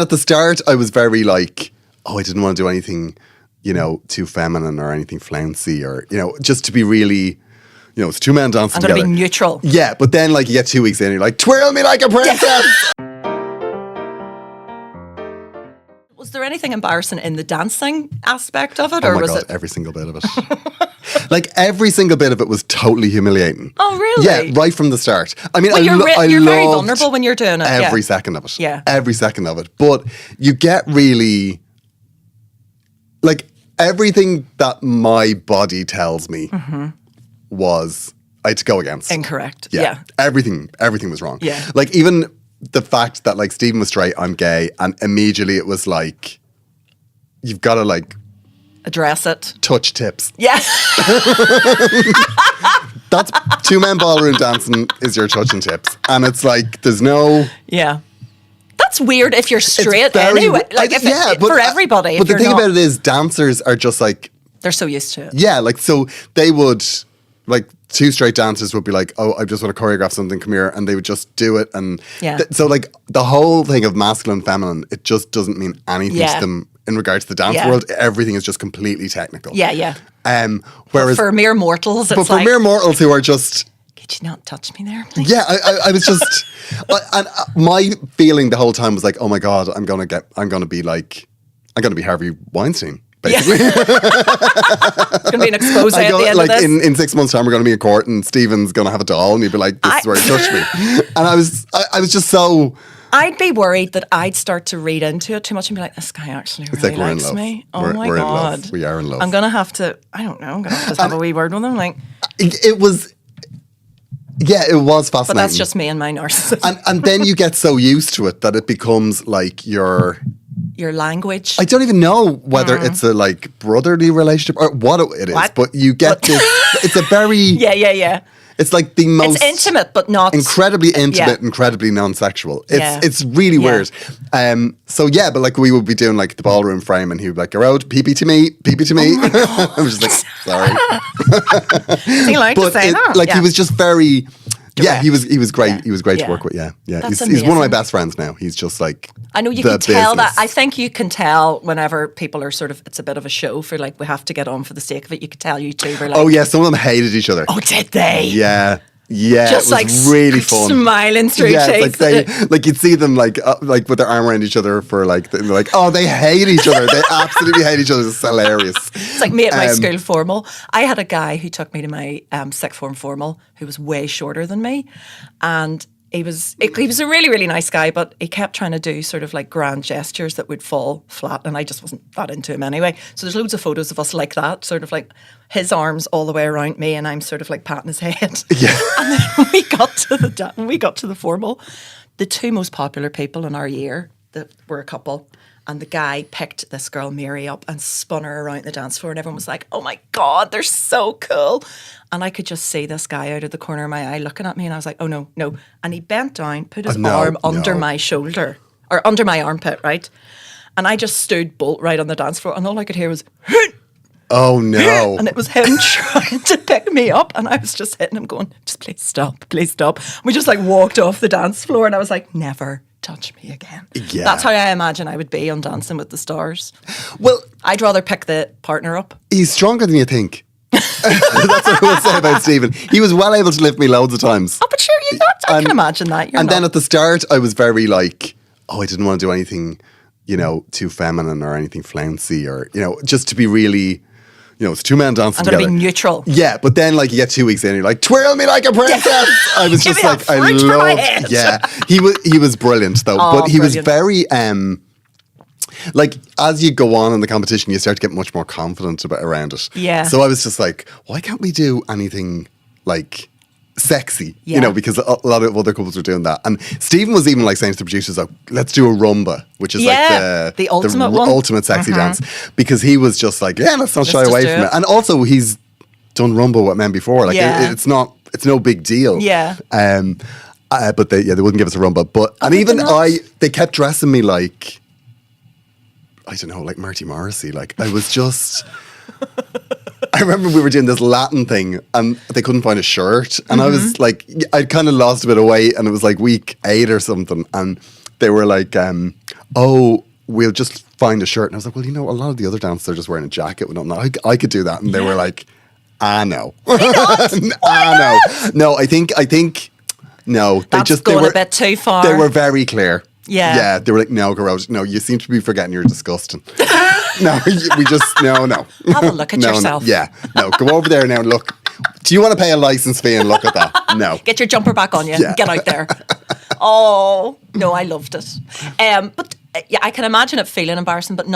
At the start, I was very like, I didn't want to do anything, too feminine or anything flouncy or, just to be really, it's two men dancing together. I'm going to be neutral. Yeah, but then like you get 2 weeks in and you're like, twirl me like a princess. Was there anything embarrassing in the dancing aspect of it? Oh or my was God, it every single bit of it. Like every single bit of it was totally humiliating. Oh, really? Yeah, right from the start. I mean, Well, I you're very loved vulnerable when you're doing it. every second of it. Yeah. Every second of it. But you get really, like everything that my body tells me was I had to go against. Incorrect. Yeah. Yeah. Everything was wrong. Yeah. Like even the fact that like Steven was straight, I'm gay, and immediately it was like, you've got to like Address it. touch tips. Yeah. That's two men ballroom dancing is your touching tips. And it's like, there's no... Yeah. That's weird if you're straight very- anyway. Like for everybody. But the thing about it is dancers are just like... They're so used to it. Yeah, like so they would... Like two straight dancers would be like, oh, I just want to choreograph something, come here. And they would just do it. And so like the whole thing of masculine, feminine, it just doesn't mean anything to them in regards to the dance world. Everything is just completely technical. Yeah, yeah. Whereas for mere mortals, it's for mere mortals who are just... Could you not touch me there, please? Yeah, I was just... and my feeling the whole time was like, oh my God, I'm going to be Harvey Weinstein. Basically. It's going to be an expose at the end like of this. in 6 months' time, we're going to be in court, and Steven's going to have a doll, and he'd be like, "This is where he touched me." And I was just so. I'd be worried that I'd start to read into it too much and be like, "This guy actually really likes me." Oh my we're God, in love. We are in love. I'm going to have to. I don't know. I'm going to have to have a wee word with him. Like it was. Yeah, it was fascinating. But that's just me and my narcissism. And then you get so used to it that it becomes like your language. I don't even know whether it's a like brotherly relationship or what it is, but you get this. It's a very yeah. It's like the most. It's intimate, but not incredibly intimate, incredibly non-sexual. It's really weird. So yeah, but like we would be doing like the ballroom frame, and he would be like, "Gearóid, pee to me, pee to me." I was just like, sorry. He liked to say that. Like he was just very. Yeah, he was great. Yeah. He was great to work with. Yeah. That's He's one of my best friends now. He's just like. I know you can tell that. I think you can tell whenever people are sort of. It's a bit of a show for like we have to get on for the sake of it. You could tell you two were like. Oh yeah, some of them hated each other. Oh, did they? Yeah. Yeah, just it was really fun. Smiling through teeth. Like you'd see them like with their arm around each other for like they're like, oh, they hate each other. They absolutely hate each other. It's hilarious. It's like me at my school formal. I had a guy who took me to my sixth form formal who was way shorter than me, and he was a really, really nice guy, but he kept trying to do sort of like grand gestures that would fall flat, and I just wasn't that into him anyway. So there's loads of photos of us like that, sort of like his arms all the way around me, and I'm sort of like patting his head. Yeah. And then when we got to the formal, the two most popular people in our year that were a couple. And the guy picked this girl, Mary, up and spun her around the dance floor. And everyone was like, oh my God, they're so cool. And I could just see this guy out of the corner of my eye looking at me. And I was like, oh no. And he bent down, put his arm under my shoulder or under my armpit, right? And I just stood bolt right on the dance floor. And all I could hear was, oh no. And it was him trying to pick me up. And I was just hitting him going, just please stop, please stop. We just like walked off the dance floor. And I was like, never touch me again. Yeah. That's how I imagine I would be on Dancing with the Stars. Well, I'd rather pick the partner up. He's stronger than you think. That's what I will say about Steven. He was well able to lift me loads of times. Oh, but sure, I can imagine that. Then at the start, I was very like, I didn't want to do anything, too feminine or anything flouncy or, just to be really... it's two men dancing together. I'm going to be neutral. Yeah, but then like you get 2 weeks in and you're like, twirl me like a princess. I was just like, I loved. Yeah, he was brilliant though. Oh, but he was very like as you go on in the competition, you start to get much more confident around it. Yeah. So I was just like, why can't we do anything like sexy? Yeah. Because a lot of other couples were doing that. And Steven was even like saying to the producers, like, let's do a rumba, which is like the ultimate one. Ultimate sexy dance. Because he was just like, let's not shy away from it. And also he's done rumba with men before. Like it's no big deal. Yeah. But they wouldn't give us a rumba. But they kept dressing me like, I don't know, like Marty Morrissey. Like I was just I remember we were doing this Latin thing and they couldn't find a shirt. And I was like, I'd kind of lost a bit of weight and it was like week 8 or something. And they were like, oh, we'll just find a shirt. And I was like, well, a lot of the other dancers are just wearing a jacket. I could do that. And they were like, no. No. No, I think, no. That's going a bit too far. They were very clear. Yeah. Yeah, they were like, no, Gearóid, no, you seem to be forgetting you're disgusting. No. Have a look at yourself. Yeah, no, go over there now and look. Do you want to pay a license fee and look at that? No. Get your jumper back on you. Yeah. Get out there. Oh, no, I loved it. But yeah, I can imagine it feeling embarrassing, but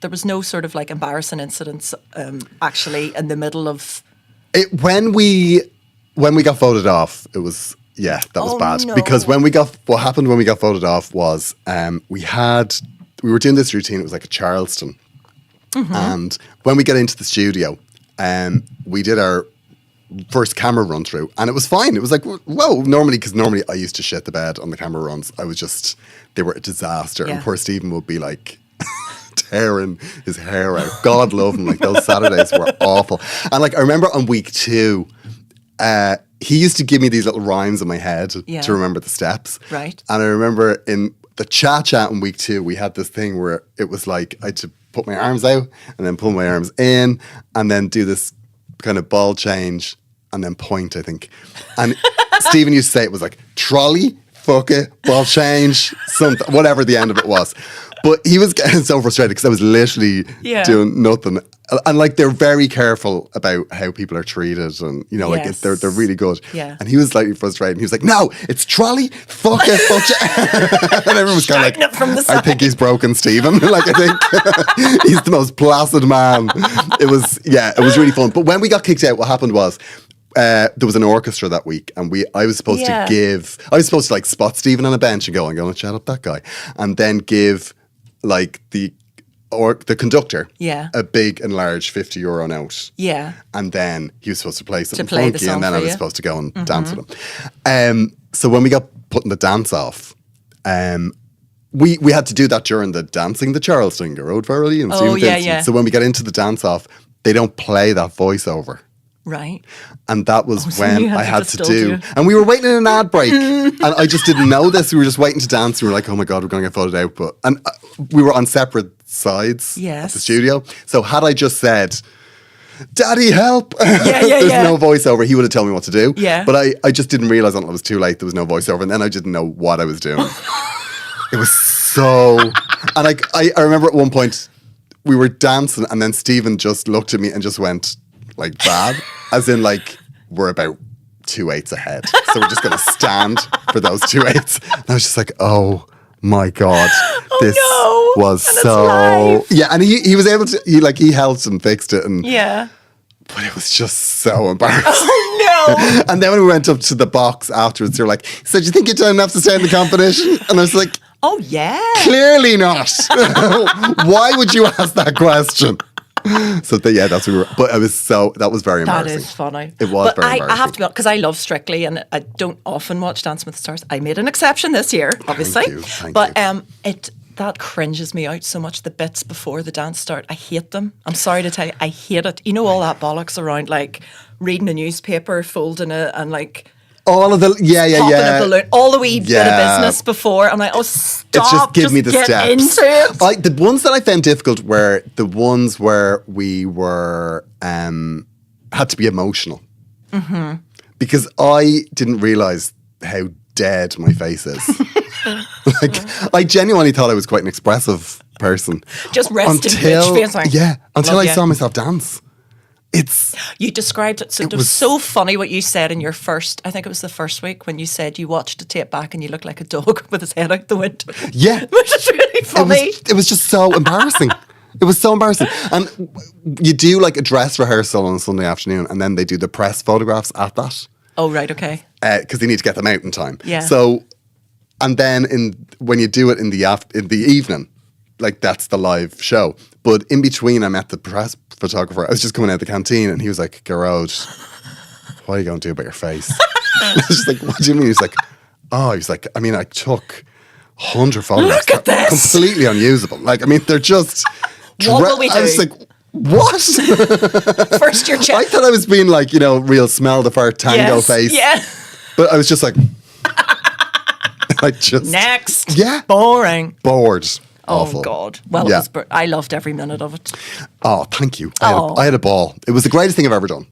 there was no sort of like embarrassing incidents actually in the middle of... When we got voted off, it was... Yeah, that was bad. No. Because what happened when we got voted off was we were doing this routine. It was like a Charleston. Mm-hmm. And when we got into the studio, we did our first camera run through and it was fine. It was like, whoa, normally I used to shit the bed on the camera runs. They were a disaster. Yeah. And poor Steven would be like tearing his hair out. God love him. Like those Saturdays were awful. And like, I remember on week 2, he used to give me these little rhymes in my head to remember the steps. Right. And I remember in the cha-cha in week 2, we had this thing where it was like I had to put my arms out and then pull my arms in and then do this kind of ball change and then point, I think. And Steven used to say it was like trolley, fuck it, ball change, something, whatever the end of it was. But he was getting so frustrated because I was literally doing nothing. And like they're very careful about how people are treated and like they're really good. Yeah. And he was slightly frustrated. And he was like, no, it's trolley, fuck it, and everyone was kind of like, from the side. I think he's broken Steven. Like I think he's the most placid man. It was really fun. But when we got kicked out, what happened was there was an orchestra that week and I was supposed to like spot Steven on a bench and go, I'm going to chat up that guy. And then give like the conductor a big and large €50 note. Yeah. And then he was supposed to play something funky and then I was supposed to go and dance with him. So when we got putting the dance off, we had to do that during the dancing, the Charleston, Gearóid Farrelly and Steven Vincent. Yeah. So when we got into the dance off, they don't play that voiceover. Right. And that was when I had to do. And we were waiting in an ad break. And I just didn't know this. We were just waiting to dance. We were like, oh my God, we're going to get voted out. And we were on separate sides of the studio. So had I just said, Daddy, help. There's no voiceover. He would have told me what to do. Yeah. But I just didn't realize until it was too late. There was no voiceover. And then I didn't know what I was doing. It was so... And I remember at one point, we were dancing and then Steven just looked at me and just went... like bad, as in like we're about 2/8 ahead, so we're just going to stand for those 2/8. And I was just like, oh my God, this was so live. Yeah. And he was able to he helped and fixed it and but it was just so embarrassing. Oh no. And then when we went up to the box afterwards, they were like, so do you think you've done enough to stay in the competition? And I was like, oh yeah, clearly not. Why would you ask that question? So that's what we were. But that was very embarrassing. That is funny. It was very embarrassing. I have to be honest, because I love Strictly and I don't often watch Dancing with the Stars. I made an exception this year, obviously. Thank you. That cringes me out so much. The bits before the dance start, I hate them. I'm sorry to tell you, I hate it. You know all that bollocks around like reading a newspaper, folding it, and like. All of the popping a balloon, all the wee bit of business before. I'm like, oh, stop! It's just give me the steps. Into it. The ones that I found difficult were the ones where we were had to be emotional, because I didn't realize how dead my face is. I genuinely thought I was quite an expressive person. Just resting bitch face. Until I saw myself dance. You described it. So it was so funny what you said in your first, I think it was the first week when you said you watched the tape back and you looked like a dog with his head out the window. Yeah. Which is really funny. It was just so embarrassing. It was so embarrassing. And you do like a dress rehearsal on a Sunday afternoon and then they do the press photographs at that. Oh, right, okay. Because they need to get them out in time. Yeah. So, and then when you do it in the evening, like that's the live show. But in between, I met the press photographer. I was just coming out of the canteen and he was like, Gearóid, what are you going to do about your face? I was just like, what do you mean? He's like, I mean, I took 100 photographs. Look at this. Completely unusable. Like, I mean, they're just... What will we do? I was like, what? First your check. I thought I was being like, real smell the fart tango face. Yeah. But I was just like... Next. Yeah. Boring. Bored. Oh, Awful. God. Well, Yeah. I loved every minute of it. Oh, thank you. I had a ball. It was the greatest thing I've ever done.